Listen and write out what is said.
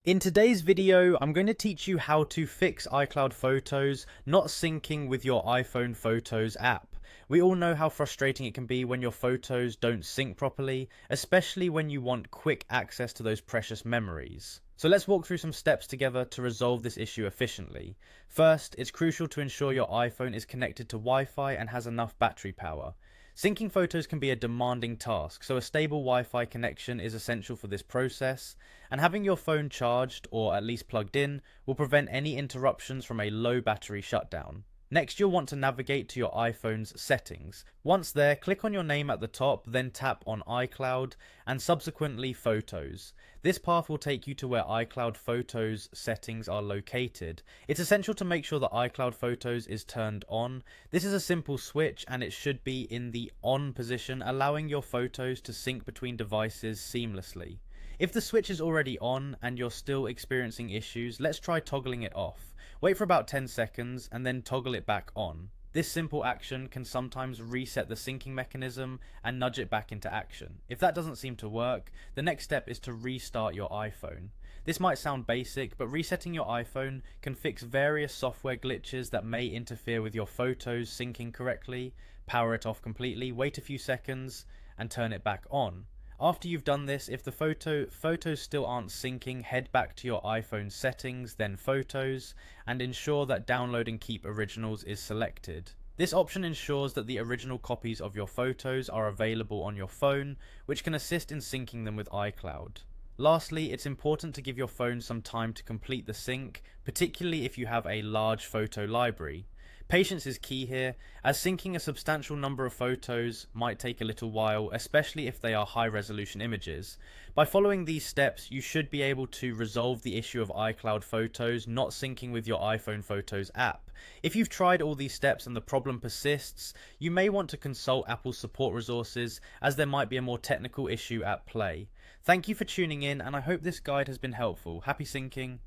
In today's video, I'm going to teach you how to fix iCloud photos not syncing with your iPhone Photos app. We all know how frustrating it can be when your photos don't sync properly, especially when you want quick access to those precious memories. So let's walk through some steps together to resolve this issue efficiently. First, it's crucial to ensure your iPhone is connected to Wi-Fi and has enough battery power. Syncing photos can be a demanding task, so a stable Wi-Fi connection is essential for this process, and having your phone charged, or at least plugged in, will prevent any interruptions from a low battery shutdown. Next, you'll want to navigate to your iPhone's settings. Once there, click on your name at the top, then tap on iCloud, and subsequently Photos. This path will take you to where iCloud Photos settings are located. It's essential to make sure that iCloud Photos is turned on. This is a simple switch and it should be in the on position, allowing your photos to sync between devices seamlessly. If the switch is already on and you're still experiencing issues, let's try toggling it off. Wait for about 10 seconds and then toggle it back on. This simple action can sometimes reset the syncing mechanism and nudge it back into action. If that doesn't seem to work, the next step is to restart your iPhone. This might sound basic, but resetting your iPhone can fix various software glitches that may interfere with your photos syncing correctly. Power it off completely, wait a few seconds, and turn it back on. After you've done this, if the photos still aren't syncing, head back to your iPhone settings, then Photos, and ensure that Download and Keep Originals is selected. This option ensures that the original copies of your photos are available on your phone, which can assist in syncing them with iCloud. Lastly, it's important to give your phone some time to complete the sync, particularly if you have a large photo library. Patience is key here, as syncing a substantial number of photos might take a little while, especially if they are high resolution images. By following these steps, you should be able to resolve the issue of iCloud photos not syncing with your iPhone Photos app. If you've tried all these steps and the problem persists, you may want to consult Apple's support resources, as there might be a more technical issue at play. Thank you for tuning in, and I hope this guide has been helpful. Happy syncing!